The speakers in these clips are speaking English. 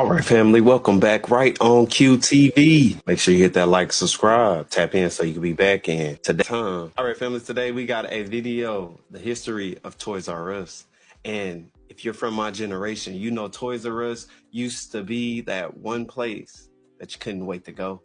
All right, family, welcome back right on QTV. Make sure you hit that like, subscribe, tap in so you can be back in today. All right, family, today we got a video, the history of Toys R Us. And if you're from my generation, you know Toys R Us used to be that one place that you couldn't wait to go.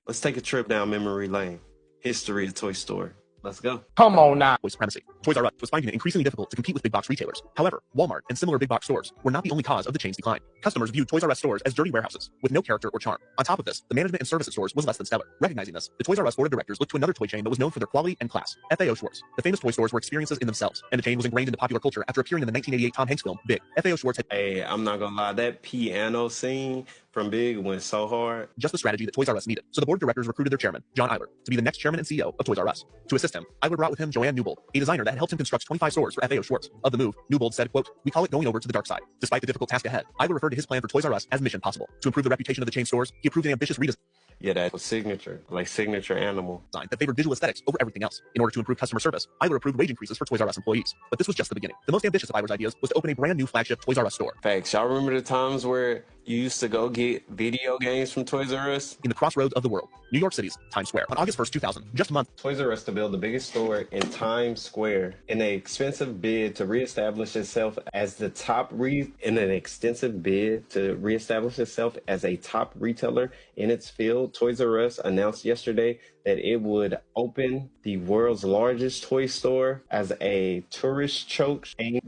Let's take a trip down memory lane. History of Toy Store. Let's go. Come on now. White supremacy. Toys R Us was finding it increasingly difficult to compete with big box retailers. However, Walmart and similar big box stores were not the only cause of the chain's decline. Customers viewed Toys R Us stores as dirty warehouses with no character or charm. On top of this, the management and service at stores was less than stellar. Recognizing this, the Toys R Us board of directors looked to another toy chain that was known for their quality and class, FAO Schwartz. The famous toy stores were experiences in themselves, and the chain was ingrained into popular culture after appearing in the 1988 Tom Hanks film Big. FAO Schwartz had I'm not gonna lie, that piano scene from Big went so hard. just the strategy that Toys R Us needed. So the board of directors recruited their chairman, John Eiler, to be the next chairman and CEO of Toys R Us. To assist him, Eiler brought with him Joanne Newbold, a designer that helped him construct 25 stores for FAO Schwartz. Of the move, Newbold said, quote, "We call it going over to the dark side." Despite the difficult task ahead, Eiler referred to his plan for Toys R Us as Mission Possible. To improve the reputation of the chain stores, he approved an ambitious redesign Yeah, that was signature, like signature animal. that favored visual aesthetics over everything else. In order to improve customer service, Eiler approved wage increases for Toys R Us employees. But this was just the beginning. The most ambitious of Eiler's ideas was to open a brand new flagship Toys R Us store Facts. Y'all remember the times where you used to go get video games from Toys R Us? in the crossroads of the world, New York City's Times Square. On August 1st, 2000, just a month Toys R Us to build the biggest store in Times Square in an expensive bid to reestablish itself as the top retailer in its field. Toys R Us announced yesterday that it would open the world's largest toy store as a tourist choke street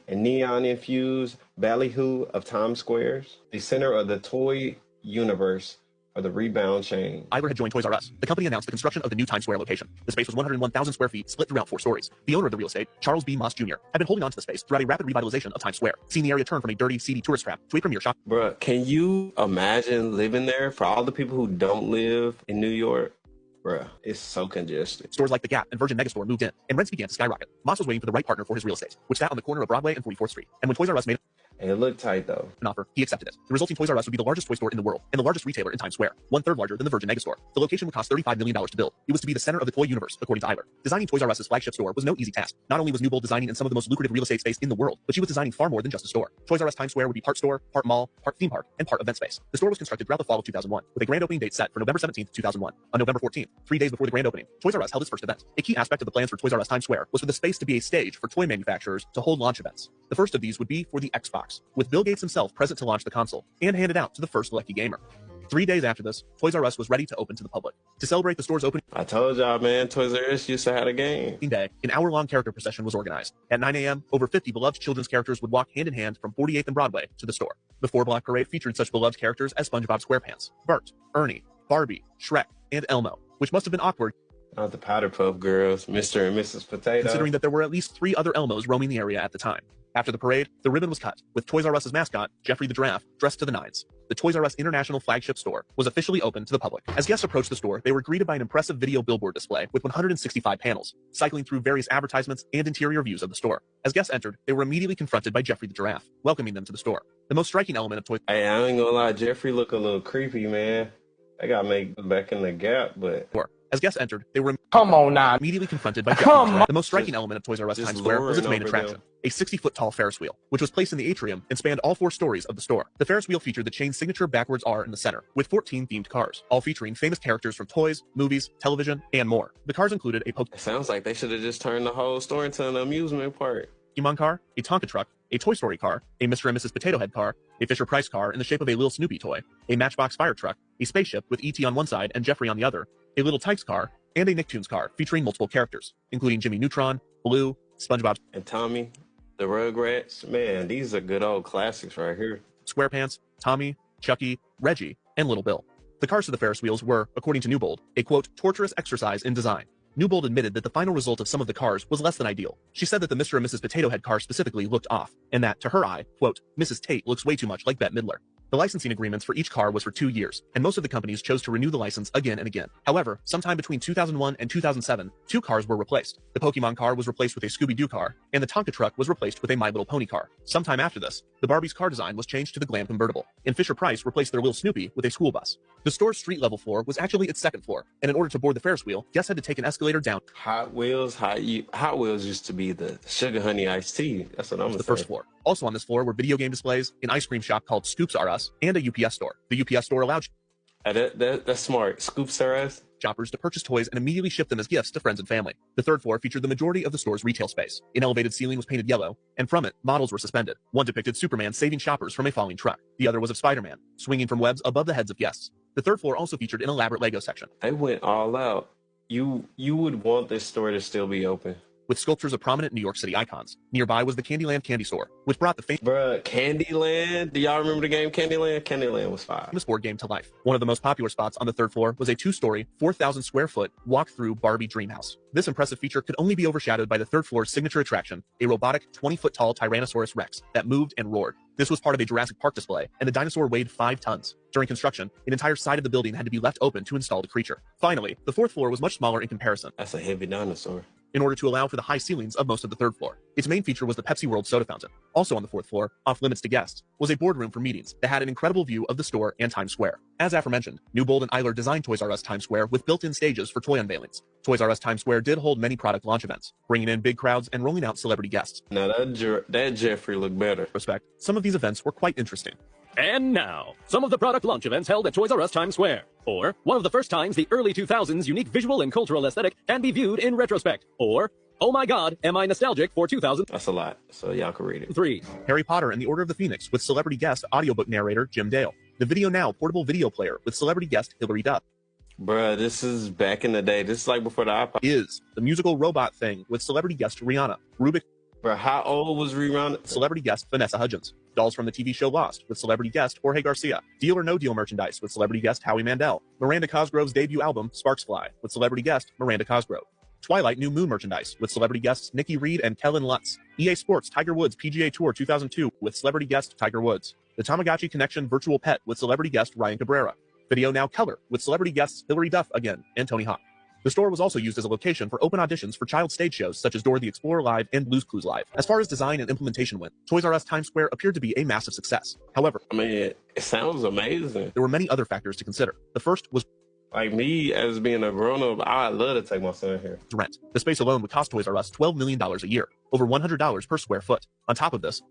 and neon infused ballyhoo of Times Squares, the center of the toy universe for the Rebound chain. Eiler had joined Toys R Us. The company announced the construction of the new Times Square location. The space was 101,000 square feet, split throughout 4 stories. The owner of the real estate, Charles B. Moss Jr., had been holding on to the space throughout a rapid revitalization of Times Square, seeing the area turn from a dirty, seedy tourist trap to a premier shop. Bruh, can you imagine living there? For all the people who don't live in New York, bruh, it's so congested. Stores like the Gap and Virgin Megastore moved in, and rents began to skyrocket. Moss was waiting for the right partner for his real estate, which sat on the corner of Broadway and 44th Street. And when Toys R Us made And it looked tight though. an offer, he accepted it. The resulting Toys R Us would be the largest toy store in the world and the largest retailer in Times Square, 1/3 larger than the Virgin Megastore. The location would cost $35 million to build. It was to be the center of the toy universe, according to Eiler. Designing Toys R Us's flagship store was no easy task. Not only was Newbold designing in some of the most lucrative real estate space in the world, but she was designing far more than just a store. Toys R Us Times Square would be part store, part mall, part theme park, and part event space. The store was constructed throughout the fall of 2001, with a grand opening date set for November 17th, 2001. On November 14th, 3 days before the grand opening, Toys R Us held its first event. A key aspect of the plans for Toys R Us Times Square was for the space to be a stage for toy manufacturers to hold launch events. The first of these would be for the Xbox, with Bill Gates himself present to launch the console and hand it out to the first lucky gamer. 3 days after this, Toys R Us was ready to open to the public. To celebrate the store's opening I told y'all, man, Toys R Us used to have a game. day, an hour-long character procession was organized. At 9 a.m., over 50 beloved children's characters would walk hand-in-hand from 48th and Broadway to the store. The 4-block parade featured such beloved characters as SpongeBob SquarePants, Bert, Ernie, Barbie, Shrek, and Elmo, which must have been awkward Not the Powder Puff Girls, Mr. and Mrs. Potato. considering that there were at least 3 other Elmos roaming the area at the time. After the parade, the ribbon was cut, with Toys R Us's mascot, Jeffrey the Giraffe, dressed to the nines. The Toys R Us International flagship store was officially opened to the public. As guests approached the store, they were greeted by an impressive video billboard display with 165 panels, cycling through various advertisements and interior views of the store. As guests entered, they were immediately confronted by Jeffrey the Giraffe, welcoming them to the store. The most striking element of Toys Hey, I ain't gonna lie, Jeffrey look a little creepy, man. They got make back in the Gap, but As guests entered, they were Come on now. immediately confronted by Jeffrey Come the Giraffe. The most striking element of Toys R Us just Times Square was its main luring over attraction, them. a 60-foot tall Ferris wheel, which was placed in the atrium and spanned all 4 stories of the store. The Ferris wheel featured the chain's signature backwards R in the center, with 14 themed cars, all featuring famous characters from toys, movies, television, and more. The cars included a it sounds like they should have just turned the whole store into an amusement park. Pokemon car, a Tonka truck, a Toy Story car, a Mr. and Mrs. Potato Head car, a Fisher-Price car in the shape of a Lil Snoopy toy, a Matchbox fire truck, a spaceship with E.T. on one side and Jeffrey on the other, a Little Tikes car, and a Nicktoons car featuring multiple characters, including Jimmy Neutron, Blue, SpongeBob And Tommy, the Rugrats, man, these are good old classics right here. SquarePants, Tommy, Chucky, Reggie, and Little Bill. The cars to the Ferris wheels were, according to Newbold, a quote, torturous exercise in design. Newbold admitted that the final result of some of the cars was less than ideal. She said that the Mr. and Mrs. Potato Head car specifically looked off, and that, to her eye, quote, Mrs. Tate looks way too much like Bette Midler. The licensing agreements for each car was for 2 years, and most of the companies chose to renew the license again and again. However, sometime between 2001 and 2007, 2 cars were replaced. The Pokemon car was replaced with a Scooby-Doo car, and the Tonka truck was replaced with a My Little Pony car. Sometime after this, The Barbie's car design was changed to the glam convertible, and Fisher-Price replaced their Lil Snoopy with a school bus. The store's street-level floor was actually its second floor, and in order to board the Ferris wheel, guests had to take an escalator down. Hot Wheels used to be the sugar honey iced tea. That's what I'm gonna The say. first floor. Also on this floor were video game displays, an ice cream shop called Scoops R Us, and a UPS store. The UPS store allowed That's smart. Scoops R Us. shoppers to purchase toys and immediately ship them as gifts to friends and family. The third floor featured the majority of the store's retail space. An elevated ceiling was painted yellow, and from it, models were suspended. One depicted Superman saving shoppers from a falling truck. The other was of Spider-Man, swinging from webs above the heads of guests. The third floor also featured an elaborate Lego section. They went all out. You would want this store to still be open. With sculptures of prominent New York City icons. Nearby was the Candyland candy store, which brought the Bruh, Candyland. Do y'all remember the game Candyland? Candyland was fire. famous board game to life. One of the most popular spots on the third floor was a 2-story, 4,000 square foot walk-through Barbie Dreamhouse. This impressive feature could only be overshadowed by the third floor's signature attraction, a robotic 20-foot-tall Tyrannosaurus Rex that moved and roared. This was part of a Jurassic Park display, and the dinosaur weighed 5 tons. During construction, an entire side of the building had to be left open to install the creature. Finally, the fourth floor was much smaller in comparison, That's a heavy dinosaur. in order to allow for the high ceilings of most of the third floor. Its main feature was the Pepsi World soda fountain. Also on the fourth floor, off limits to guests, was a boardroom for meetings that had an incredible view of the store and Times Square. As aforementioned, Newbold and Eiler designed Toys R Us Times Square with built-in stages for toy unveilings. Toys R Us Times Square did hold many product launch events, bringing in big crowds and rolling out celebrity guests. Now that Jeffrey looked better. Respect, some of these events were quite interesting. And now, some of the product launch events held at Toys R Us Times Square. Or, one of the first times the early 2000s unique visual and cultural aesthetic can be viewed in retrospect. Or, oh my god, am I nostalgic for 2003? That's a lot, so y'all can read it. Harry Potter and the Order of the Phoenix with celebrity guest audiobook narrator Jim Dale. The Video Now portable video player with celebrity guest Hilary Duff. Bruh, this is back in the day. This is like before the iPod. Is the musical Robot Thing with celebrity guest Rihanna. Rubik, Bruh, how old was Rerun? celebrity guest Vanessa Hudgens. Dolls from the TV show Lost with celebrity guest Jorge Garcia. Deal or No Deal merchandise with celebrity guest Howie Mandel. Miranda Cosgrove's debut album Sparks Fly with celebrity guest Miranda Cosgrove. Twilight New Moon merchandise with celebrity guests Nikki Reed and Kellen Lutz. EA Sports Tiger Woods PGA Tour 2002 with celebrity guest Tiger Woods. The Tamagotchi Connection virtual pet with celebrity guest Ryan Cabrera. Video Now Color with celebrity guests Hilary Duff again and Tony Hawk. The store was also used as a location for open auditions for child stage shows such as Dora the Explorer Live and Blue's Clues Live. As far as design and implementation went, Toys R Us Times Square appeared to be a massive success. However, I mean, it sounds amazing. there were many other factors to consider. The first was Like me, as being a grown-up, I'd love to take my son here. rent. The space alone would cost Toys R Us $12 million a year, over $100 per square foot. On top of this,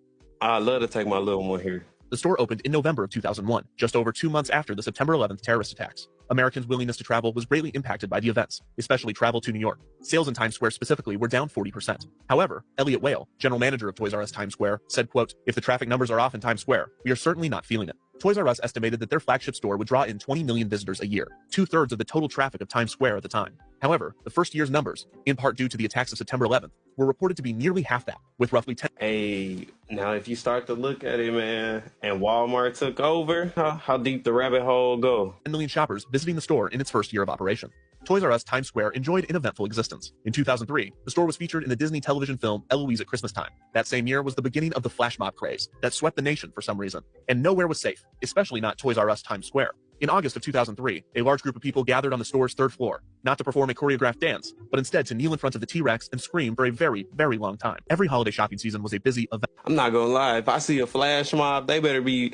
I'd love to take my little one here. the store opened in November of 2001, just over 2 months after the September 11th terrorist attacks. Americans' willingness to travel was greatly impacted by the events, especially travel to New York. Sales in Times Square specifically were down 40%. However, Elliot Whale, general manager of Toys R Us Times Square, said, quote, "If the traffic numbers are off in Times Square, we are certainly not feeling it." Toys R Us estimated that their flagship store would draw in 20 million visitors a year, 2/3 of the total traffic of Times Square at the time. However, the first year's numbers, in part due to the attacks of September 11th, were reported to be nearly half that, with roughly 10 Hey, now if you start to look at it, man, and Walmart took over, how deep the rabbit hole go? million shoppers visiting the store in its first year of operation. Toys R Us Times Square enjoyed an eventful existence. In 2003, the store was featured in the Disney television film Eloise at Christmas Time. That same year was the beginning of the flash mob craze that swept the nation for some reason. And nowhere was safe, especially not Toys R Us Times Square. In August of 2003, a large group of people gathered on the store's third floor, not to perform a choreographed dance, but instead to kneel in front of the T-Rex and scream for a very, very long time. Every holiday shopping season was a busy event. I'm not gonna lie, if I see a flash mob, they better be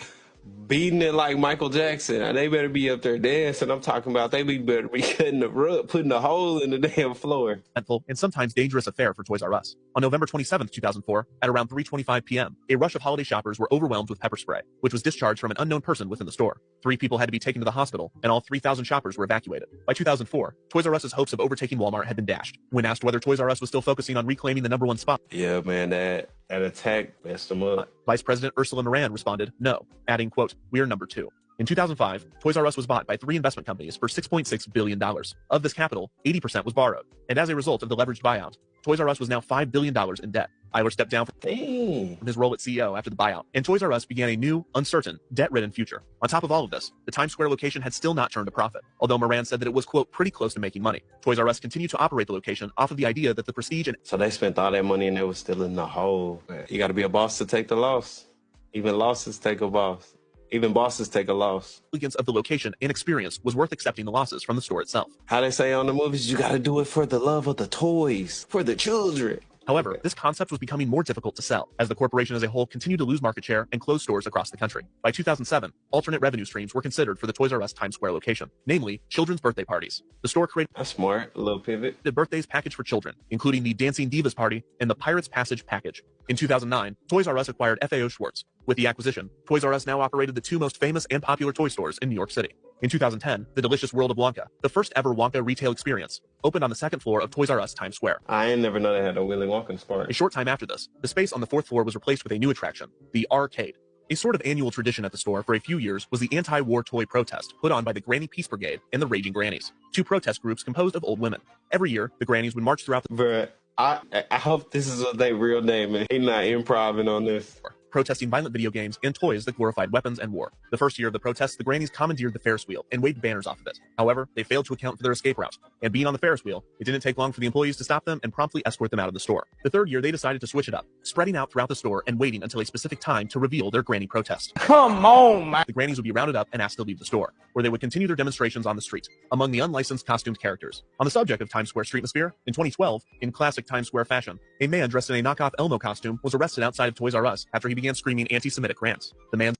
beating it like Michael Jackson. And they better be up there dancing. I'm talking about better be cutting the rug, putting a hole in the damn floor. Eventful and sometimes dangerous affair for Toys R Us. On November 27, 2004, at around 3:25 p.m., a rush of holiday shoppers were overwhelmed with pepper spray, which was discharged from an unknown person within the store. 3 people had to be taken to the hospital, and all 3,000 shoppers were evacuated. By 2004, Toys R Us's hopes of overtaking Walmart had been dashed. When asked whether Toys R Us was still focusing on reclaiming the #1 spot, Yeah, man, that attack messed them up. Vice President Ursula Moran responded, "No," adding, quote, "We are number 2. In 2005, Toys R Us was bought by 3 investment companies for $6.6 billion. Of this capital, 80% was borrowed. And as a result of the leveraged buyout, Toys R Us was now $5 billion in debt. Eiler stepped down Dang. from his role at CEO after the buyout, and Toys R Us began a new, uncertain, debt-ridden future. On top of all of this, the Times Square location had still not turned a profit, although Moran said that it was, quote, pretty close to making money. Toys R Us continued to operate the location off of the idea that the prestige and So they spent all that money and they was still in the hole. You got to be a boss to take the loss. Even losses take a boss. Even bosses take a loss. elegance of the location and experience was worth accepting the losses from the store itself. How they say on the movies, you got to do it for the love of the toys, for the children. However, this concept was becoming more difficult to sell, as the corporation as a whole continued to lose market share and close stores across the country. By 2007, alternate revenue streams were considered for the Toys R Us Times Square location, namely children's birthday parties. The store created That's smart. A little pivot. the birthdays package for children, including the Dancing Divas Party and the Pirates Passage package. In 2009, Toys R Us acquired FAO Schwarz. With the acquisition, Toys R Us now operated the two most famous and popular toy stores in New York City. In 2010, the Delicious World of Wonka, the first ever Wonka retail experience, opened on the second floor of Toys R Us Times Square. I ain't never know they had a Willy Wonka store. A short time after this, the space on the fourth floor was replaced with a new attraction, the Arcade. A sort of annual tradition at the store for a few years was the anti-war toy protest put on by the Granny Peace Brigade and the Raging Grannies, two protest groups composed of old women. Every year, the Grannies would march throughout the Bruh, I hope this is what they real name and he not improving on this. protesting violent video games and toys that glorified weapons and war. The first year of the protests, the Grannies commandeered the Ferris wheel and waved banners off of it. However, they failed to account for their escape route, and being on the Ferris wheel, it didn't take long for the employees to stop them and promptly escort them out of the store. The third year, they decided to switch it up, spreading out throughout the store and waiting until a specific time to reveal their Granny protest. Come on, man. The Grannies would be rounded up and asked to leave the store, where they would continue their demonstrations on the street, among the unlicensed costumed characters. On the subject of Times Square streetmosphere, in 2012, in classic Times Square fashion, a man dressed in a knockoff Elmo costume was arrested outside of Toys R Us after he began screaming anti-Semitic rants. The man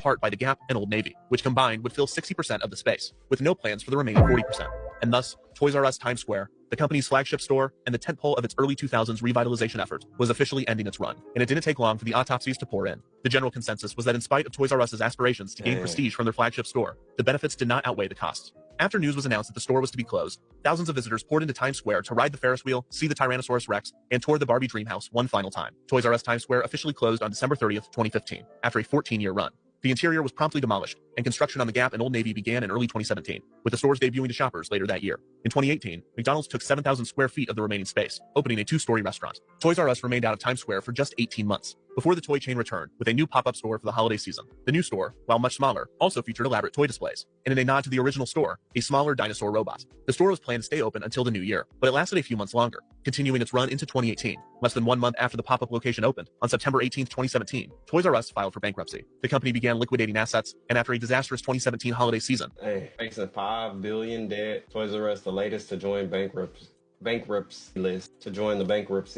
part by the Gap and Old Navy, which combined would fill 60% of the space, with no plans for the remaining 40%. And thus, Toys R Us Times Square, the company's flagship store and the tentpole of its early 2000s revitalization effort, was officially ending its run, and it didn't take long for the autopsies to pour in. The general consensus was that in spite of Toys R Us's aspirations to gain prestige from their flagship store, the benefits did not outweigh the costs. After news was announced that the store was to be closed, thousands of visitors poured into Times Square to ride the Ferris wheel, see the Tyrannosaurus Rex, and tour the Barbie Dreamhouse one final time. Toys R Us Times Square officially closed on December 30th, 2015, after a 14-year run. The interior was promptly demolished, and construction on the Gap and Old Navy began in early 2017, with the stores debuting to shoppers later that year. In 2018, McDonald's took 7,000 square feet of the remaining space, opening a two-story restaurant. Toys R Us remained out of Times Square for just 18 months, before the toy chain returned with a new pop-up store for the holiday season. The new store, while much smaller, also featured elaborate toy displays, and in a nod to the original store, a smaller dinosaur robot. The store was planned to stay open until the new year, but it lasted a few months longer, continuing its run into 2018. Less than 1 month after the pop-up location opened, on September 18, 2017, Toys R Us filed for bankruptcy. The company began liquidating assets, and after a disastrous 2017 holiday season, Facing $5 billion debt, Toys R Us the latest to join bankruptcy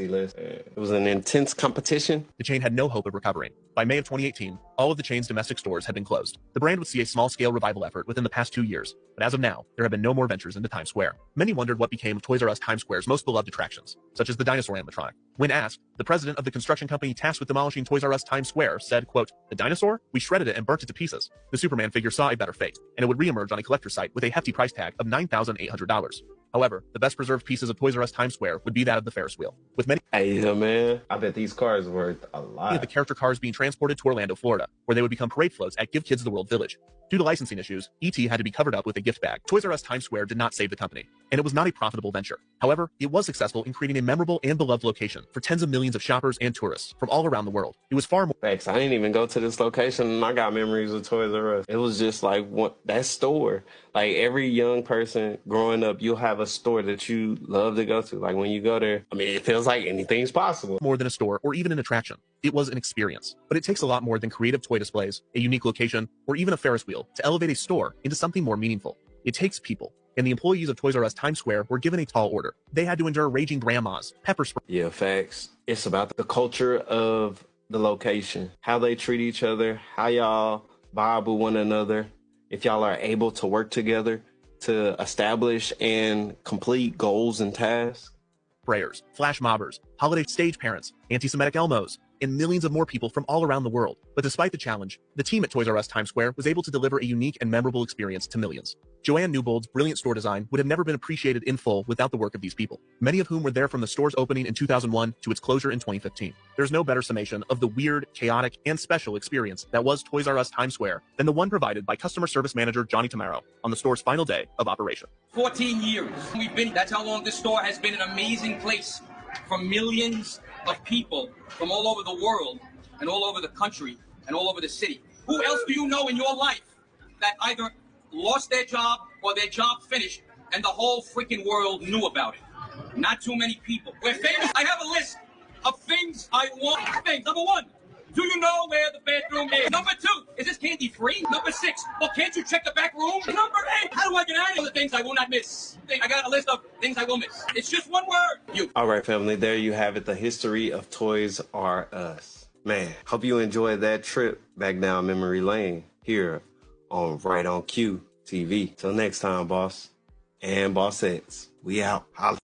list. It was an intense competition. the chain had no hope of recovering. By May of 2018, all of the chain's domestic stores had been closed. The brand would see a small-scale revival effort within the past 2 years, but as of now, there have been no more ventures into Times Square. Many wondered what became of Toys R Us Times Square's most beloved attractions, such as the dinosaur animatronic. When asked, the president of the construction company tasked with demolishing Toys R Us Times Square said, quote, "The dinosaur? We shredded it and burnt it to pieces." The Superman figure saw a better fate, and it would reemerge on a collector's site with a hefty price tag of $9,800. However, the best preserved pieces of Toys R Us Times Square would be that of the Ferris wheel, with many Man, I bet these cars worth a lot. of the character cars being transported to Orlando, Florida, where they would become parade floats at Give Kids the World Village. Due to licensing issues, E.T. had to be covered up with a gift bag. Toys R Us Times Square did not save the company, and it was not a profitable venture. However, it was successful in creating a memorable and beloved location for tens of millions of shoppers and tourists from all around the world. It was far more Facts. I didn't even go to this location and I got memories of Toys R Us. It was just like that store. Like every young person growing up, you'll have a store that you love to go to. Like when you go there, I mean, it feels like anything's possible. more than a store or even an attraction. It was an experience. But it takes a lot more than creative toy displays, a unique location, or even a Ferris wheel to elevate a store into something more meaningful. It takes people. And the employees of Toys R Us Times Square were given a tall order. They had to endure raging grandmas, pepper spray. Yeah, facts. It's about the culture of the location, how they treat each other, how y'all vibe with one another, if y'all are able to work together to establish and complete goals and tasks. sprayers, flash mobbers, holiday stage parents, anti-Semitic Elmos, and millions of more people from all around the world. But despite the challenge, the team at Toys R Us Times Square was able to deliver a unique and memorable experience to millions. Joanne Newbold's brilliant store design would have never been appreciated in full without the work of these people, many of whom were there from the store's opening in 2001 to its closure in 2015. There's no better summation of the weird, chaotic, and special experience that was Toys R Us Times Square than the one provided by customer service manager Johnny Tamaro on the store's final day of operation. 14 years. That's how long this store has been an amazing place for millions of people from all over the world and all over the country and all over the city. Who else do you know in your life that either lost their job or their job finished and the whole freaking world knew about it. Not too many people. We're famous. I have a list of things I want. Things. Number 1, do you know where the bathroom is? Number 2, is this candy free? Number 6, well, can't you check the back room? Number 8, how do I get out of the things I will not miss? I got a list of things I will miss. It's just one word. You. All right, family, there you have it, the history of Toys R Us. Man, hope you enjoyed that trip back down memory lane here on Right on Q TV. Till next time, boss and bossettes, we out. Holla.